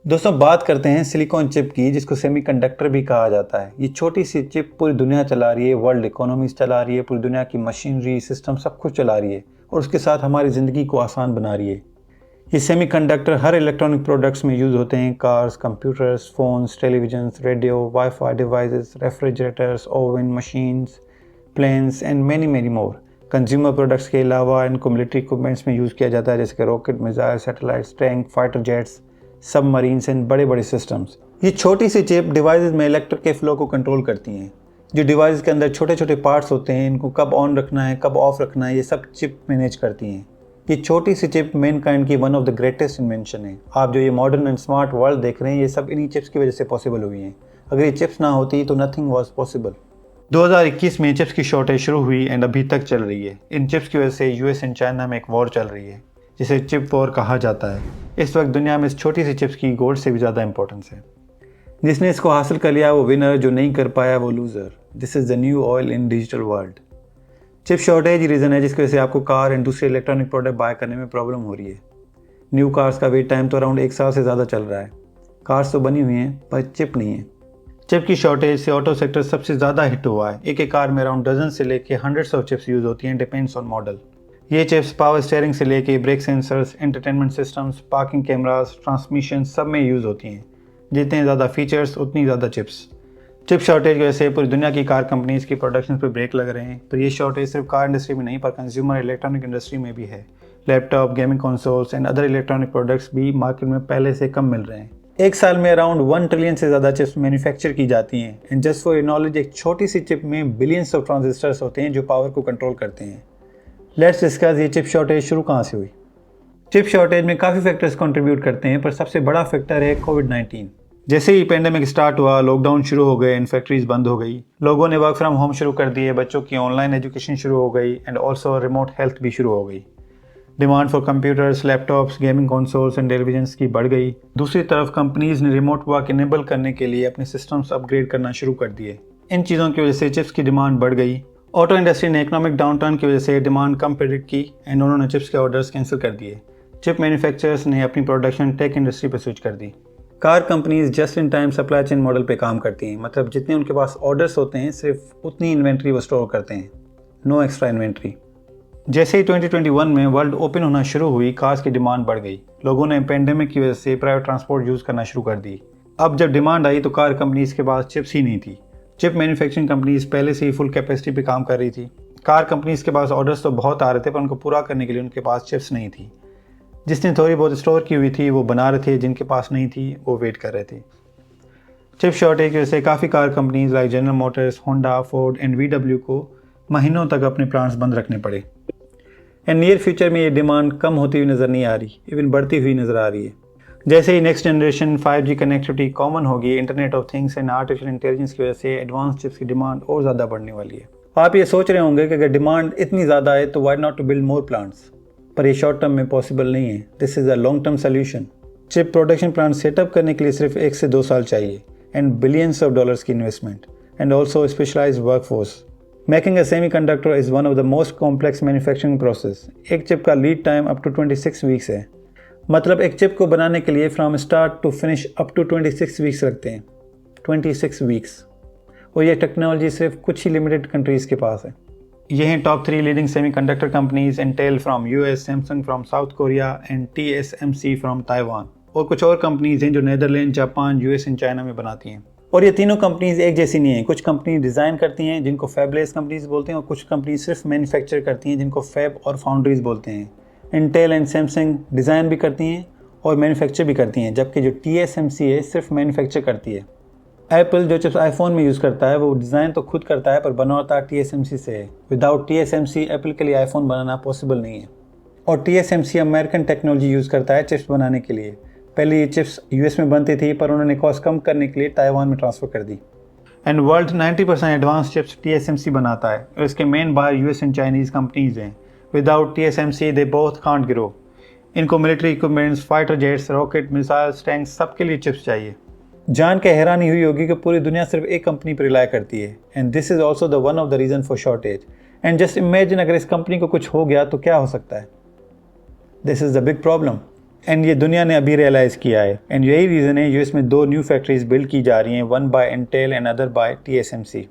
दोस्तों बात करते हैं सिलिकॉन चिप की, जिसको सेमीकंडक्टर भी कहा जाता है। ये छोटी सी चिप पूरी दुनिया चला रही है, वर्ल्ड इकोनॉमीज चला रही है, पूरी दुनिया की मशीनरी सिस्टम सब कुछ चला रही है और उसके साथ हमारी ज़िंदगी को आसान बना रही है। ये सेमीकंडक्टर हर इलेक्ट्रॉनिक प्रोडक्ट्स में यूज़ होते हैं। Cars, computers, phones, televisions, radio, WiFi devices, refrigerators, oven, machines, planes and many many more. Consumer products के अलावा इनको मिलिट्री इक्विपमेंट्स में यूज़ किया जाता है, जैसे कि rocket, missile, satellites, tank, fighter jets, submarines and बड़े बड़े सिस्टम्स। ये छोटी सी चिप डिवाइसेस में इलेक्ट्रिक के फ्लो को कंट्रोल करती हैं। जो डिवाइस के अंदर छोटे छोटे पार्ट्स होते हैं, इनको कब ऑन रखना है, कब ऑफ रखना है, ये सब चिप मैनेज करती हैं। ये छोटी सी चिप मैनकाइंड की one of the greatest invention है। आप जो ये मॉडर्न एंड स्मार्ट वर्ल्ड देख रहे हैं, ये सब इन्हीं चिप्स की वजह से पॉसिबल हुई हैं। अगर ये चिप्स ना होती तो नथिंग वाज पॉसिबल। 2021 में चिप्स की शॉर्टेज शुरू हुई एंड अभी तक चल रही है। इन चिप्स की वजह से यूएस एंड चाइना में एक वॉर चल रही है, जिसे चिप वॉर कहा जाता है। इस वक्त दुनिया में इस छोटी सी चिप्स की गोल्ड से भी ज़्यादा इंपॉर्टेंस है। जिसने इसको हासिल कर लिया वो विनर, जो नहीं कर पाया वो loser. This is the new oil in digital world. Chip shortage he reason है जिसकी वजह से आपको कार एंड दूसरे इलेक्ट्रॉनिक प्रोडक्ट बाय करने में प्रॉब्लम हो रही है। न्यू कार्स का वेट टाइम तो अराउंड 1 साल से ज़्यादा चल रहा है। कार्स तो बनी हुई हैं पर चिप नहीं है। चिप की शॉर्टेज से ऑटो सेक्टर सबसे ज़्यादा हिट हुआ है। एक कार में अराउंड डजन से लेके हंड्रेड्स ऑफ चिप्स यूज़ होती हैं, डिपेंड्स ऑन मॉडल। ये चिप्स पावर स्टीयरिंग से लेके brake sensors, entertainment systems, parking cameras, transmission सब में यूज़ होती हैं। जितने ज़्यादा फीचर्स उतनी ज़्यादा चिप्स। चिप शॉर्टेज की वजह से पूरी दुनिया की कार कंपनीज की प्रोडक्शन पर ब्रेक लग रहे हैं। पर ये शॉर्टेज सिर्फ कार इंडस्ट्री में नहीं, पर कंज्यूमर इलेक्ट्रॉनिक इंडस्ट्री में भी है। Laptop, gaming consoles and other electronic products भी मार्केट में पहले से कम मिल रहे हैं। एक साल में अराउंड 1 ट्रिलियन से ज़्यादा चिप्स मैन्युफैक्चर की जाती हैं। And just for your knowledge, एक छोटी सी चिप में बिलियंस ऑफ ट्रांजिस्टर्स होते हैं जो पावर को कंट्रोल करते हैं। लेट्स डिस्कस ये चिप शॉर्टेज शुरू कहाँ से हुई। चिप शॉर्टेज में काफ़ी फैक्टर्स कंट्रीब्यूट करते हैं, पर सबसे बड़ा फैक्टर है कोविड-19। जैसे ही पेंडेमिक स्टार्ट हुआ, लॉकडाउन शुरू हो गए एंड फैक्ट्रीज बंद हो गई। लोगों ने वर्क फ्रॉम होम शुरू कर दिए, बच्चों की ऑनलाइन एजुकेशन शुरू हो गई एंड ऑल्सो रिमोट हेल्थ भी शुरू हो गई। Demand for computers, laptops, gaming consoles and televisions की बढ़ गई। दूसरी तरफ कंपनीज ने रिमोट वर्क इनेबल करने के लिए अपने सिस्टम्स अपग्रेड करना शुरू कर दिए। इन चीज़ों की वजह से चिप्स की डिमांड बढ़ गई। ऑटो इंडस्ट्री ने इकोनॉमिक डाउनटर्न की वजह से डिमांड कम प्रेडिक्ट की एंड उन्होंने चिप्स के ऑर्डर्स कैंसिल कर दिए। चिप मैन्युफैक्चरर्स ने अपनी प्रोडक्शन टेक इंडस्ट्री पर स्विच कर दी। Car companies just in time supply chain model पे काम करती हैं, मतलब जितने उनके पास ऑर्डर्स होते हैं सिर्फ उतनी इन्वेंट्री वो स्टोर करते हैं, नो एक्स्ट्रा इन्वेंट्री। जैसे ही 2021 में वर्ल्ड ओपन होना शुरू हुई, कार्स की डिमांड बढ़ गई। लोगों ने पेंडेमिक की वजह से प्राइवेट ट्रांसपोर्ट यूज़ करना शुरू कर दी। अब जब डिमांड आई तो कार कंपनीज के पास चिप्स ही नहीं थी। चिप मैन्युफैक्चरिंग कंपनीज पहले से ही फुल कैपेसिटी पे काम कर रही थी। कार कंपनीज के पास ऑर्डर्स तो बहुत आ रहे थे, पर उनको पूरा करने के लिए उनके पास चिप्स नहीं थी। जिसने थोड़ी बहुत स्टोर की हुई थी वो बना रहे थे, जिनके पास नहीं थी वो वेट कर रहे थे। चिप शॉर्टेज की वजह से काफ़ी car companies like general Motors, Honda, Ford and VW को महीनों तक अपने प्लांट्स बंद रखने पड़े। एंड नियर फ्यूचर में ये डिमांड कम होती हुई नज़र नहीं आ रही, इवन बढ़ती हुई नज़र आ रही है। जैसे ही next generation 5G connectivity common होगी, internet of things and artificial intelligence की वजह से एडवांस चिप्स की डिमांड और ज़्यादा बढ़ने वाली है। आप ये सोच रहे होंगे कि अगर डिमांड इतनी ज़्यादा है तो why not to build more plants, पर ये शॉर्ट टर्म में पॉसिबल नहीं है। This is a long term solution. Chip production plant setup करने के लिए सिर्फ 1 से 2 साल चाहिए एंड बिलियंस ऑफ डॉलर्स की investment and also specialised workforce. Making a semiconductor is one of the most complex manufacturing process. एक चिप का lead time up to 26 weeks है। मतलब एक चिप को बनाने के लिए from start to finish up to 26 weeks लगते हैं। 26 वीक्स। और ये टेक्नोलॉजी सिर्फ कुछ ही लिमिटेड कंट्रीज़ के पास है। ये हैं top 3 leading semiconductor companies: Intel from US, Samsung from South Korea and TSMC from Taiwan. और कुछ और कंपनीज हैं जो Netherland, Japan, US and China में बनाती हैं। और ये तीनों कंपनीज एक जैसी नहीं हैं। कुछ कंपनी डिज़ाइन करती हैं जिनको फैबलेस कंपनीज बोलते हैं, और कुछ कंपनी सिर्फ मैन्युफैक्चर करती हैं जिनको फैब और फाउंड्रीज बोलते हैं। इंटेल एंड सैमसंग डिज़ाइन भी करती हैं और मैन्युफैक्चर भी करती हैं, जबकि जो TSMC है सिर्फ मैन्युफैक्चर करती है। एप्पल जो चिप्स आईफोन में यूज़ करता है वो डिज़ाइन तो खुद करता है, पर बनाता TSMC से है। विदाउट TSMC एप्पल के लिए आईफोन बनाना पॉसिबल नहीं है। और TSMC अमेरिकन टेक्नोलॉजी यूज़ करता है चिप्स बनाने के लिए। पहले ये चिप्स US में बनती थी, पर उन्होंने कॉस्ट कम करने के लिए ताइवान में ट्रांसफ़र कर दी। And world 90% advance chips TSMC बनाता है और इसके main buyer US and Chinese companies हैं। Without TSMC they both can't grow. इनको military equipments, fighter jets, rocket, missiles, tanks सब के लिए चिप्स चाहिए। जान के हैरानी हुई होगी कि पूरी दुनिया सिर्फ एक कंपनी पर रिलाय करती है, and this is also the one of the reason for shortage. And just imagine अगर इस कंपनी को कुछ हो गया तो क्या हो सकता है। This is the big problem. And ये दुनिया ने अभी रियलाइज़ किया है। एंड यही रीज़न है यूएस में 2 न्यू फैक्ट्रीज बिल्ड की जा रही हैं, one by Intel and other by TSMC।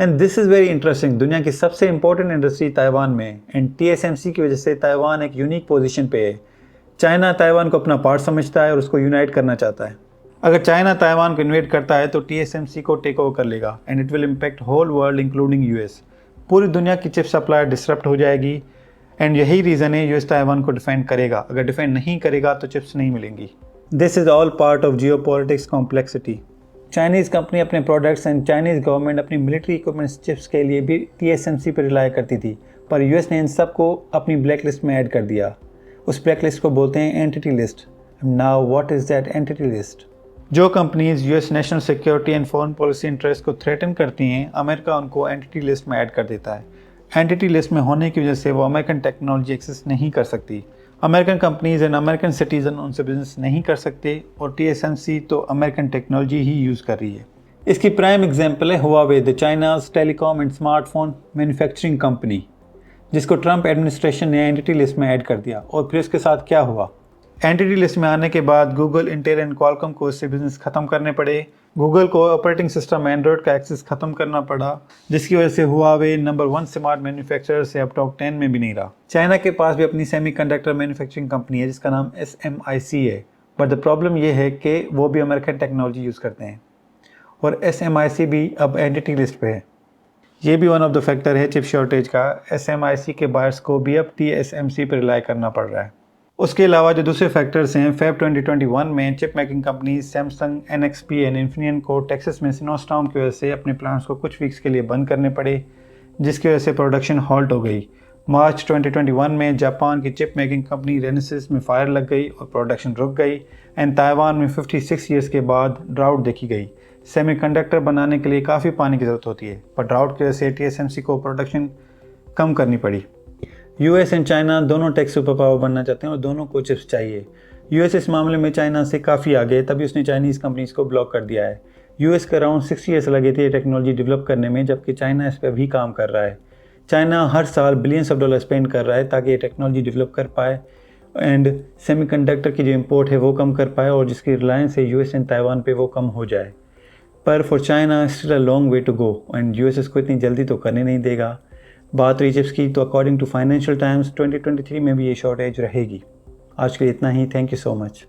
And this is very interesting. दुनिया की सबसे इंपॉर्टेंट इंडस्ट्री ताइवान में है एंड TSMC की वजह से ताइवान एक यूनिक पोजीशन पे है। चाइना ताइवान को अपना पार्ट समझता है और उसको यूनाइट करना चाहता है। अगर चाइना ताइवान को इन्वेट करता है तो TSMC को टेक ओवर कर लेगा and it will impact whole world including US. पूरी दुनिया की चिप सप्लाई डिसरप्ट हो जाएगी एंड यही रीज़न है यूएस ताइवान को डिफेंड करेगा। अगर डिफेंड नहीं करेगा तो चिप्स नहीं मिलेंगी। This is all part of geopolitics complexity. Chinese company अपने प्रोडक्ट्स एंड चाइनीज़ गवर्नमेंट अपनी मिलिट्री इक्विपमेंट्स चिप्स के लिए भी TSMC पर रिलाई करती थी, पर यूएस ने इन सब को अपनी ब्लैक लिस्ट में ऐड कर दिया। उस ब्लैक लिस्ट को बोलते हैं entity list. Now what is that entity list? जो companies US national security and foreign policy interest को थ्रेटन करती हैं, अमेरिका उनको एंटिटी लिस्ट में ऐड कर देता है। एंटिटी लिस्ट में होने की वजह से वो अमेरिकन टेक्नोलॉजी एक्सेस नहीं कर सकती। American companies and American citizen उनसे बिजनेस नहीं कर सकते और TSMC तो अमेरिकन टेक्नोलॉजी ही यूज़ कर रही है। इसकी प्राइम एग्जांपल है Huawei, the China's telecom and smartphone manufacturing company, जिसको ट्रंप एडमिनिस्ट्रेशन ने एंटिटी लिस्ट में ऐड कर दिया। और फिर उसके साथ क्या हुआ? एंटिटी लिस्ट में आने के बाद गूगल, इंटेल एंड क्वालकॉम को इससे बिजनेस ख़त्म करने पड़े। गूगल को ऑपरेटिंग सिस्टम एंड्रॉयड का एक्सेस ख़त्म करना पड़ा, जिसकी वजह से हुआवे नंबर 1 स्मार्ट मैन्युफैक्चरर से अब टॉप 10 में भी नहीं रहा। चाइना के पास भी अपनी सेमीकंडक्टर मैन्युफैक्चरिंग कंपनी है जिसका नाम SMIC है, बट द प्रॉब्लम ये है कि वो भी अमेरिकन टेक्नोलॉजी यूज़ करते हैं और SMIC भी अब एंटिटी लिस्ट पे है। ये भी वन ऑफ द फैक्टर है चिप शॉर्टेज का। SMIC के बायर्स को भी अब TSMC पर रिलाई करना पड़ रहा है। उसके अलावा जो दूसरे फैक्टर्स हैं, फेब 2021 में chip making company Samsung, NXP and Infineon को टेक्सास में स्नोस्टॉर्म की वजह से अपने प्लांट्स को कुछ वीक्स के लिए बंद करने पड़े, जिसकी वजह से प्रोडक्शन हॉल्ट हो गई। मार्च 2021 में जापान की चिप मेकिंग कंपनी रेनेसिस में फायर लग गई और प्रोडक्शन रुक गई एंड ताइवान में 56 ईयर्स के बाद ड्राउट देखी गई। सेमीकंडक्टर बनाने के लिए काफ़ी पानी की ज़रूरत होती है, पर ड्राउट की वजह से TSMC को प्रोडक्शन कम करनी पड़ी। यूएस एंड चाइना दोनों टेक सुपर पावर बनना चाहते हैं और दोनों को चिप्स चाहिए। यूएस इस मामले में चाइना से काफ़ी आगे है, तभी उसने चाइनीज़ कंपनीज को ब्लॉक कर दिया है। यूएस के अराउंड 60 ईयर्स लगे थे टेक्नोलॉजी डेवलप करने में, जबकि चाइना इस पर भी काम कर रहा है। चाइना हर साल बिलियंस ऑफ डॉलर स्पेंड कर रहा है ताकि ये टेक्नोलॉजी डेवलप कर पाए एंड सेमीकंडक्टर की जो इम्पोर्ट है वो कम कर पाए और जिसकी रिलायंस है यूएस एंड ताइवान पे वो कम हो जाए। पर for China still a long way to go and US इसको इतनी जल्दी तो करने नहीं देगा। बात रही चिप्स की, तो अकॉर्डिंग टू फाइनेंशियल टाइम्स 2023 में भी ये शॉर्टेज रहेगी। आज के लिए इतना ही। Thank you so much.